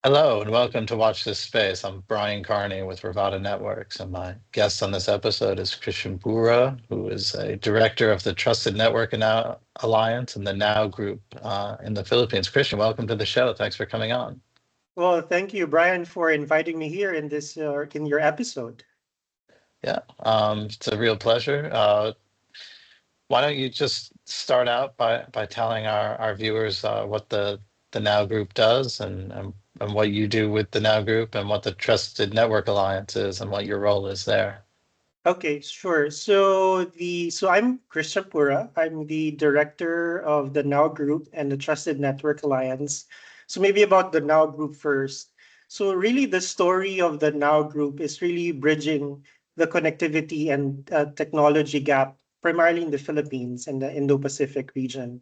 Hello and welcome to Watch This Space. I'm Brian Carney with Rivada Networks, and my guest on this episode is Kristian Pura, who is a director of the Trusted Network Alliance and the Now Group in the Philippines. Kristian, welcome to the show. Thanks for coming on. Well, thank you, Brian, for inviting me here in this in your episode. Yeah, it's a real pleasure. Why don't you just start out by telling our viewers what the Now Group does and what you do with the Now Group and what the Trusted Network Alliance is and what your role is there. Okay, sure. So I'm Kristian Pura. I'm the director of the Now Group and the Trusted Network Alliance. So maybe about the Now Group first. So really, the story of the Now Group is really bridging the connectivity and technology gap, primarily in the Philippines and the Indo-Pacific region.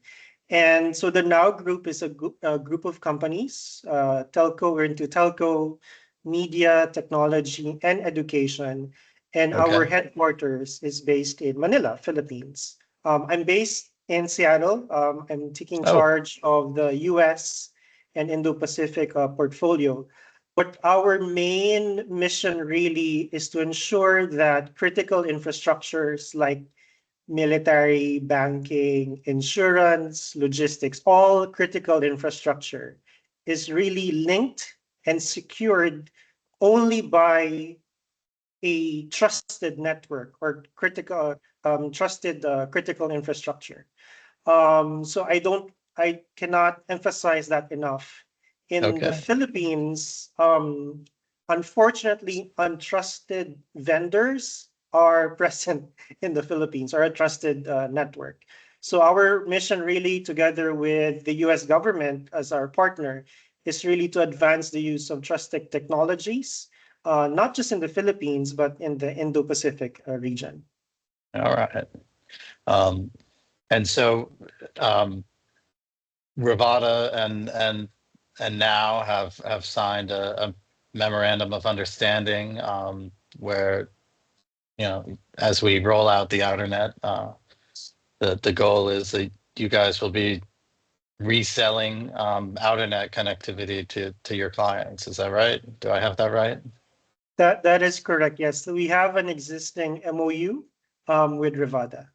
And so the Now Group is a group of companies. We're into telco, media, technology, and education, and our Okay. headquarters is based in Manila, Philippines. I'm based in Seattle. I'm taking Oh, charge of the US and Indo-Pacific portfolio. But our main mission really is to ensure that critical infrastructures like military, banking, insurance, logistics, all critical infrastructure is really linked and secured only by a trusted network or trusted critical infrastructure. I cannot emphasize that enough. In the okay. Philippines, unfortunately, untrusted vendors are present in the Philippines or a trusted network. So our mission really, together with the US government as our partner, is really to advance the use of trusted technologies, not just in the Philippines, but in the Indo-Pacific region. All right. Um, and so um, Rivada and Now have signed a memorandum of understanding where as we roll out the outernet, the goal is that you guys will be reselling outernet connectivity to your clients. Is that right? Do I have that right? That is correct. Yes, so we have an existing MOU with Rivada.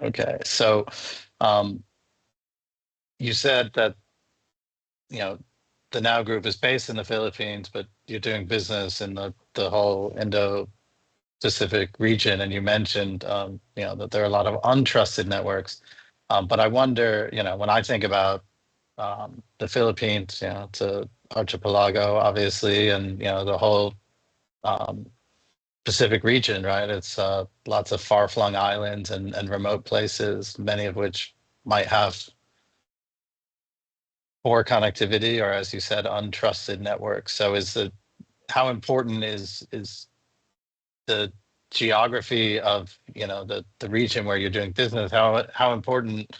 Okay. So um, you said that you know the Now Group is based in the Philippines, but you're doing business in the whole Indo-Pacific region, and you mentioned that there are a lot of untrusted networks. But I wonder, when I think about the Philippines, it's a archipelago, obviously, and the whole um, Pacific region, right? It's lots of far-flung islands and remote places, many of which might have poor connectivity or, as you said, untrusted networks. So, how important is the geography of the region where you're doing business? How important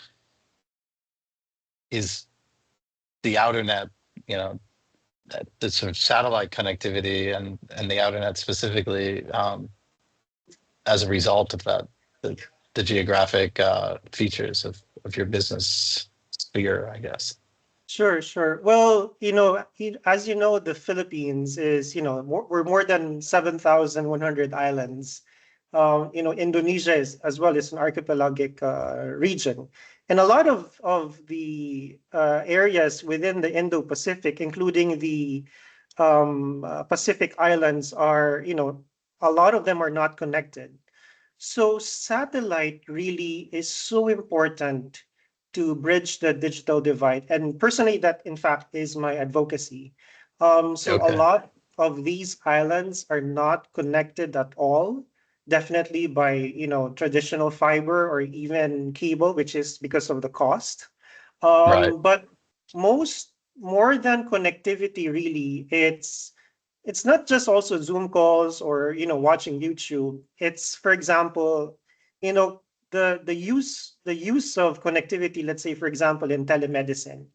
is the outer net? You know, the sort of satellite connectivity and the outer net specifically as a result of that, the geographic features of your business sphere, I guess. Sure, sure. Well, as you know, the Philippines is, we're more than 7,100 islands. Indonesia is as well is an archipelagic region. And a lot of the areas within the Indo-Pacific, including the Pacific Islands, a lot of them are not connected. So satellite really is so important to bridge the digital divide. And personally, that in fact is my advocacy. So a Okay. lot of these islands are not connected at all, definitely by traditional fiber or even cable, which is because of the cost. Right. But most more than connectivity, really, it's not just also Zoom calls or watching YouTube. It's, for example, you know the use of connectivity. Let's say, for example, in telemedicine,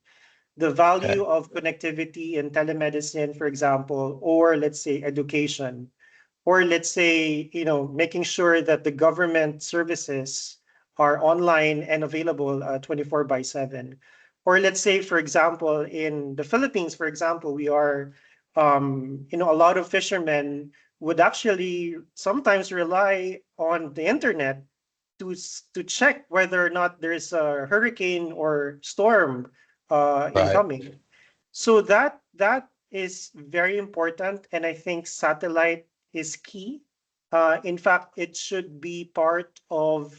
the Okay. value of connectivity in telemedicine, for example, or let's say education, or let's say making sure that the government services are online and available 24 by 7, or let's say, for example, in the Philippines, for example, we are, a lot of fishermen would actually sometimes rely on the internet to check whether or not there's a hurricane or storm Right. incoming. So that is very important, and I think satellite is key. In fact, it should be part of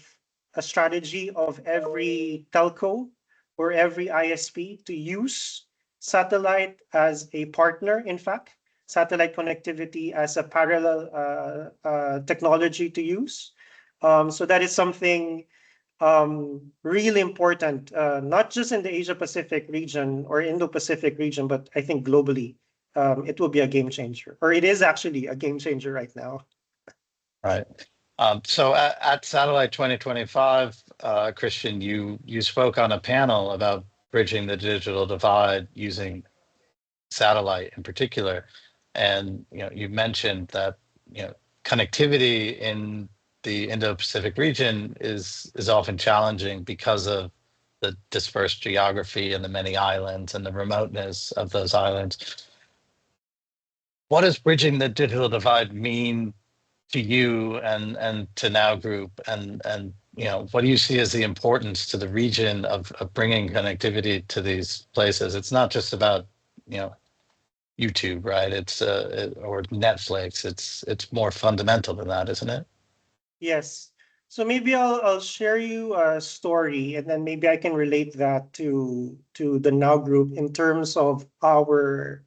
a strategy of every telco or every ISP to use satellite as a partner. In fact, satellite connectivity as a parallel technology to use. So that is something really important, not just in the Asia Pacific region or Indo-Pacific region, but I think globally, it will be a game changer, or it is actually a game changer right now. Right. So at Satellite 2025, Kristian, you spoke on a panel about bridging the digital divide using satellite in particular, and you mentioned that connectivity in the Indo-Pacific region is often challenging because of the dispersed geography and the many islands and the remoteness of those islands. What does bridging the digital divide mean to you and to Now Group, and what do you see as the importance to the region of bringing connectivity to these places? It's not just about YouTube, right? It's or Netflix. It's more fundamental than that, isn't it? Yes. So maybe I'll share you a story, and then maybe I can relate that to the Now Group in terms of our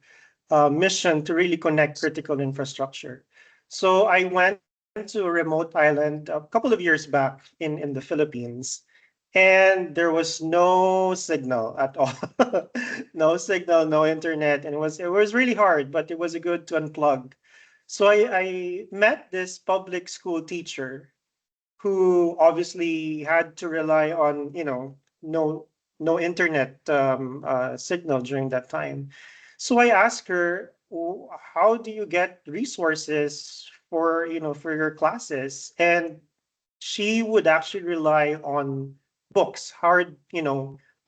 mission to really connect critical infrastructure. So I went to a remote island a couple of years back in the Philippines, and there was no signal at all. No signal, no internet, and it was really hard, but it was good to unplug. So I met this public school teacher who obviously had to rely on, no internet signal during that time. So I asked her, how do you get resources for your classes? And she would actually rely on books, hard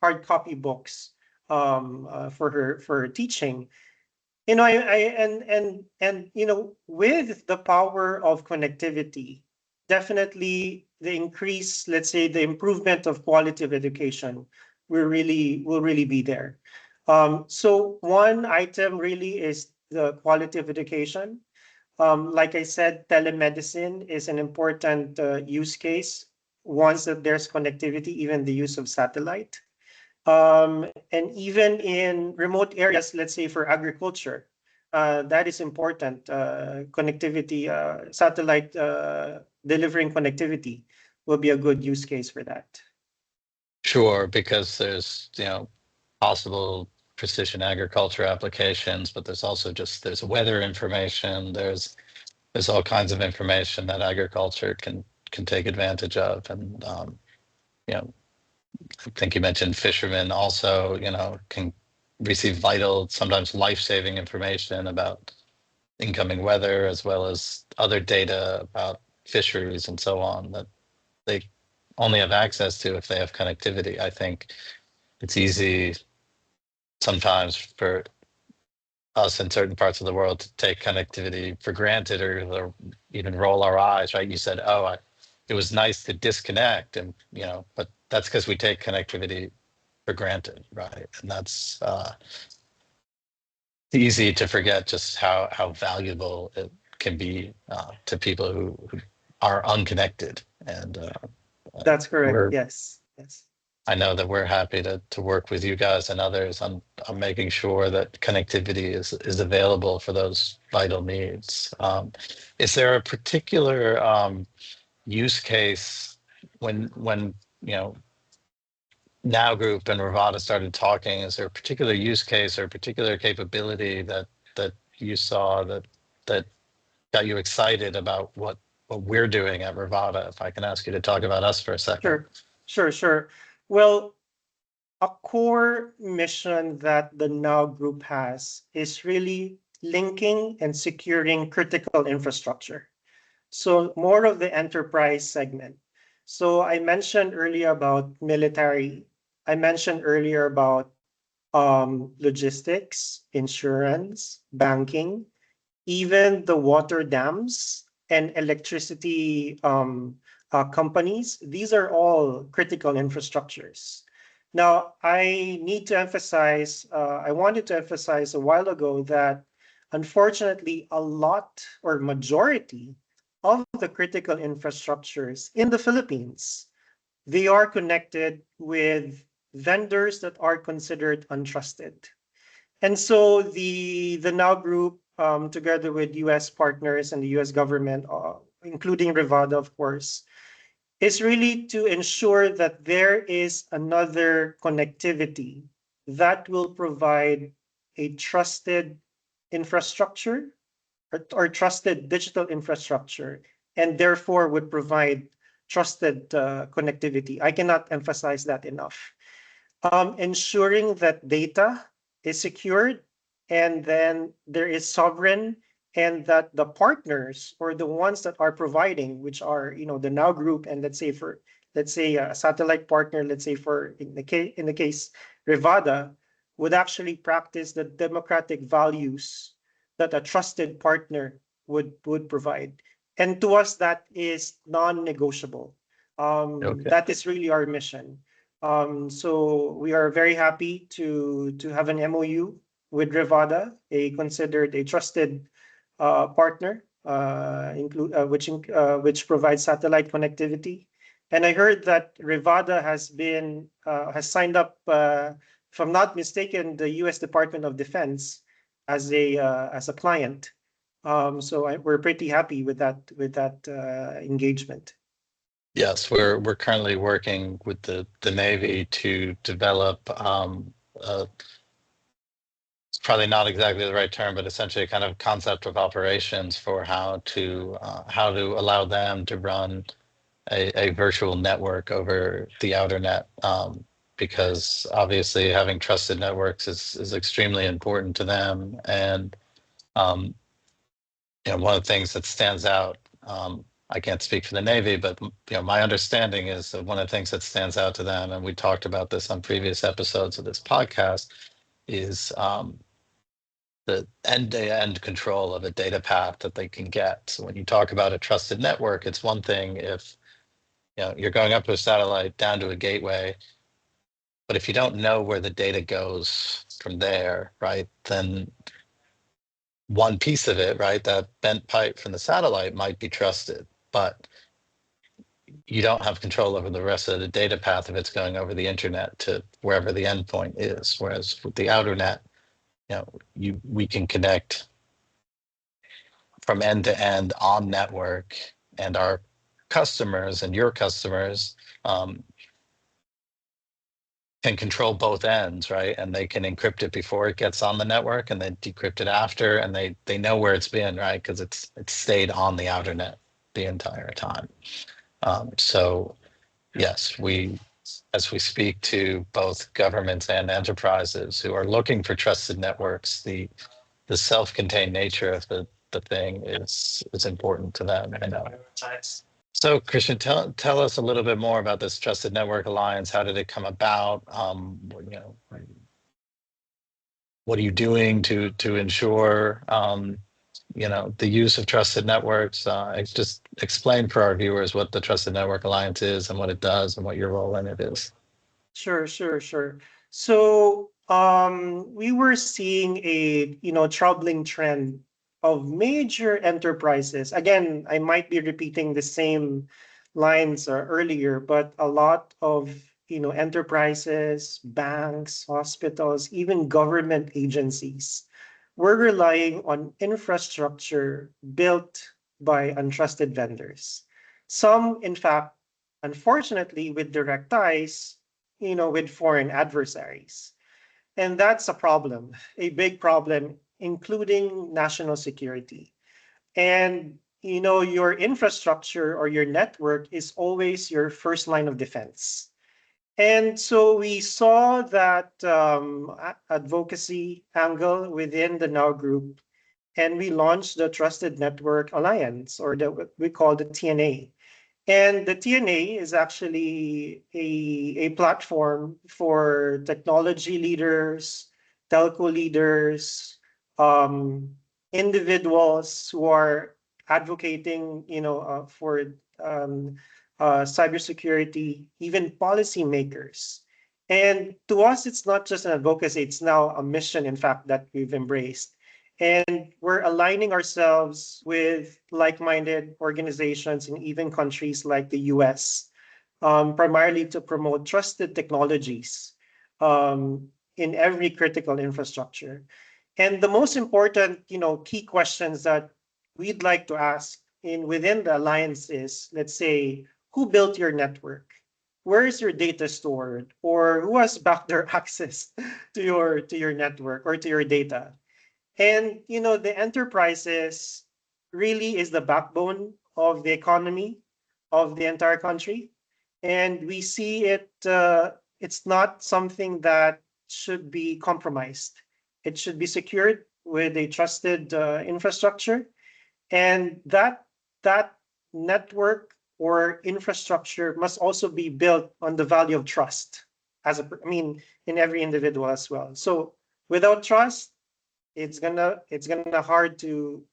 copy books, for her teaching. With the power of connectivity, definitely the increase, let's say, the improvement of quality of education will really be there. So one item really is the quality of education. Like I said, telemedicine is an important use case once that there's connectivity, even the use of satellite. And even in remote areas, let's say for agriculture, that is important. Connectivity, satellite delivering connectivity will be a good use case for that. Sure, because there's possible precision agriculture applications, but there's also there's weather information. There's all kinds of information that agriculture can take advantage of, and I think you mentioned fishermen also, can receive vital, sometimes life-saving information about incoming weather, as well as other data about fisheries and so on that they only have access to if they have connectivity. I think it's easy sometimes for us in certain parts of the world to take connectivity for granted, or even roll our eyes, right? You said, oh, it was nice to disconnect, and but that's because we take connectivity for granted, right? And that's easy to forget just how valuable it can be to people who are unconnected. And That's correct. we're Yes. Yes. I know that we're happy to work with you guys and others on making sure that connectivity is available for those vital needs. Is there a particular use case when Now Group and Rivada started talking? Is there a particular use case or a particular capability that you saw that got you excited about what we're doing at Rivada? If I can ask you to talk about us for a second. Sure. Well, a core mission that the Now Group has is really linking and securing critical infrastructure. So more of the enterprise segment. So I mentioned earlier about military I mentioned earlier about logistics, insurance, banking, even the water dams and electricity companies. These are all critical infrastructures. Now, I wanted to emphasize a while ago that unfortunately, a lot or majority of the critical infrastructures in the Philippines, they are connected with vendors that are considered untrusted. And so the Now Group, together with U.S. partners and the U.S. government, including Rivada, of course, is really to ensure that there is another connectivity that will provide a trusted infrastructure or trusted digital infrastructure, and therefore would provide trusted connectivity. I cannot emphasize that enough. Ensuring that data is secured, and then there is sovereign, and that the partners or the ones that are providing, which are the Now Group, and let's say a satellite partner, let's say for in the case Rivada, would actually practice the democratic values that a trusted partner would provide. And to us, that is non-negotiable. Okay. That is really our mission. So we are very happy to have an MOU with Rivada, considered a trusted partner, which provides satellite connectivity. And I heard that Rivada has signed up, if I'm not mistaken, the U.S. Department of Defense as a client. So we're pretty happy with that engagement. Yes, we're currently working with the Navy to develop it's probably not exactly the right term, but essentially a kind of concept of operations for how to allow them to run a virtual network over the outer net. Because obviously having trusted networks is extremely important to them. And one of the things that stands out, I can't speak for the Navy, but my understanding is that one of the things that stands out to them, and we talked about this on previous episodes of this podcast, is the end-to-end control of a data path that they can get. So when you talk about a trusted network, it's one thing if you're going up to a satellite, down to a gateway, but if you don't know where the data goes from there, right, then one piece of it, right, that bent pipe from the satellite might be trusted, but you don't have control over the rest of the data path if it's going over the internet to wherever the endpoint is. Whereas with the outer net, we can connect from end to end on network, and our customers and your customers can control both ends, right? And they can encrypt it before it gets on the network, and then decrypt it after, and they know where it's been, right? Because it's stayed on the outer net the entire time. So yes, as we speak to both governments and enterprises who are looking for trusted networks, the self-contained nature of the thing is important to them. I know. So, Kristian, tell us a little bit more about this Trusted Network Alliance. How did it come about? What are you doing to ensure the use of trusted networks? Just explain for our viewers what the Trusted Network Alliance is and what it does and what your role in it is. Sure. So we were seeing a troubling trend of major enterprises. Again, I might be repeating the same lines earlier, but a lot of enterprises, banks, hospitals, even government agencies were relying on infrastructure built by untrusted vendors. Some, in fact, unfortunately, with direct ties, with foreign adversaries. And that's a problem, a big problem, including national security. And your infrastructure or your network is always your first line of defense. And so we saw that advocacy angle within the Now Group, and we launched the Trusted Network Alliance, or what we call the TNA. And the TNA is actually a platform for technology leaders, telco leaders, individuals who are advocating, for cybersecurity, even policymakers. And to us, it's not just an advocacy, it's now a mission, in fact, that we've embraced. And we're aligning ourselves with like-minded organizations in even countries like the US, primarily to promote trusted technologies in every critical infrastructure. And the most important, key questions that we'd like to ask within the alliance is, let's say, who built your network? Where is your data stored? Or who has backdoor access to your network or to your data? And the enterprises really is the backbone of the economy of the entire country. And we see it, it's not something that should be compromised. It should be secured with a trusted infrastructure. And that network or infrastructure must also be built on the value of trust in every individual as well. So without trust, it's gonna hard to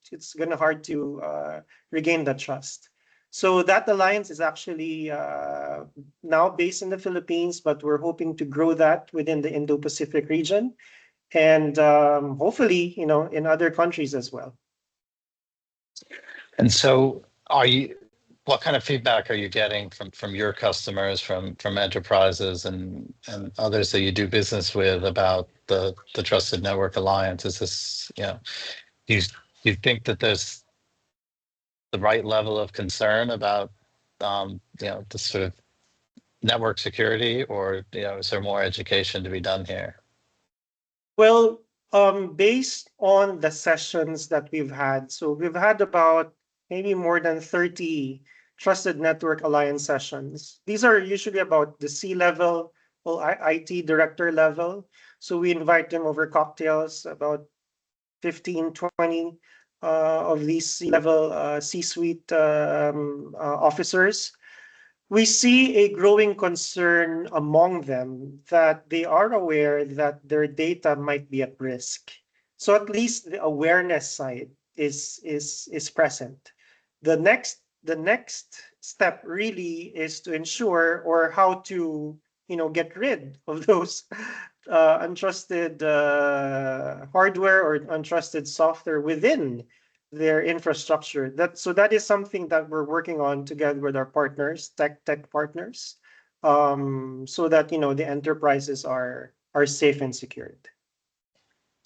regain that trust. So that alliance is actually now based in the Philippines, but we're hoping to grow that within the Indo-Pacific region, and hopefully, in other countries as well. And so what kind of feedback are you getting from your customers, from enterprises and others that you do business with about the Trusted Network Alliance? Is this, do you think that there's the right level of concern about, the sort of network security, or, is there more education to be done here? Well, based on the sessions that we've had, so we've had about maybe more than 30 Trusted Network Alliance sessions. These are usually about the C-level or IT director level. So we invite them over cocktails, about 15, 20 of these C-level, C-suite officers. We see a growing concern among them that they are aware that their data might be at risk. So at least the awareness side is present. The next step really is to ensure, or how to get rid of those untrusted hardware or untrusted software within their infrastructure. That is something that we're working on together with our partners, tech partners, so that the enterprises are safe and secured.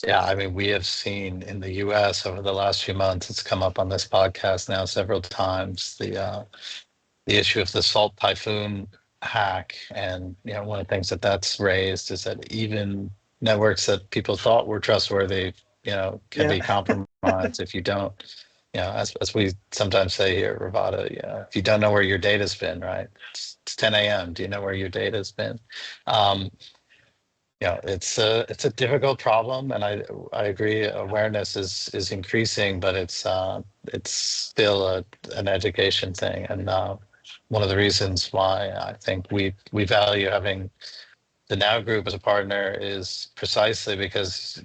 Yeah, I mean, we have seen in the US over the last few months, it's come up on this podcast now several times, the issue of the Salt Typhoon hack. And, one of the things that's raised is that even networks that people thought were trustworthy, can be compromised if you don't, as we sometimes say here at Rivada, if you don't know where your data's been, right? It's 10 a.m. Do you know where your data's been? It's a difficult problem, and I agree. Awareness is increasing, but it's still an education thing. And one of the reasons why I think we value having the Now Group as a partner is precisely because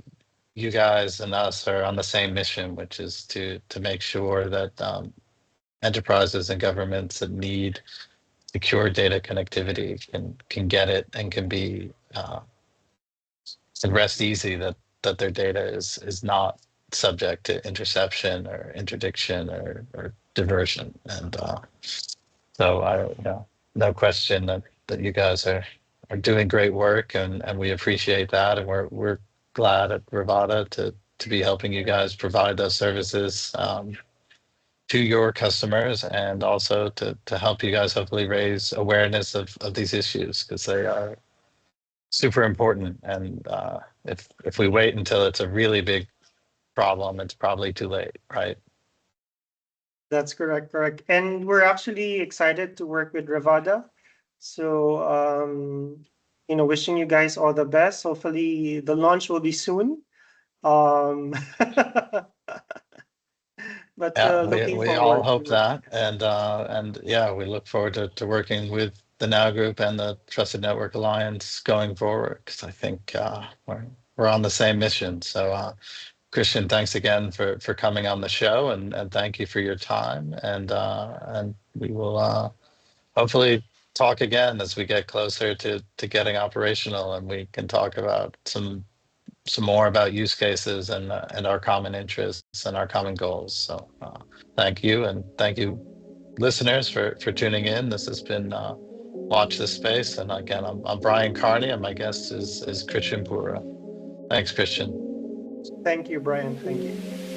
you guys and us are on the same mission, which is to make sure that enterprises and governments that need secure data connectivity can get it and can be and rest easy that their data is not subject to interception or interdiction or diversion. And so no question that you guys are doing great work, and we appreciate that, and we're glad at Rivada to be helping you guys provide those services to your customers, and also to help you guys hopefully raise awareness of these issues, because they are super important. And if we wait until it's a really big problem, it's probably too late, right? That's correct. And we're actually excited to work with Rivada. So, wishing you guys all the best. Hopefully, the launch will be soon. Um, But Yeah, looking we all forward hope to. that, and yeah, we look forward to working with the Now Group and the Trusted Network Alliance going forward, because I think we're on the same mission. So, Kristian, thanks again for coming on the show, and thank you for your time, and we will hopefully talk again as we get closer to getting operational, and we can talk about some more about use cases and our common interests and our common goals. So thank you, and thank you, listeners, for tuning in. This has been Watch This Space, and again, I'm Brian Carney, and my guest is Kristian Pura. Thanks, Kristian. Thank you, Brian. Thank you.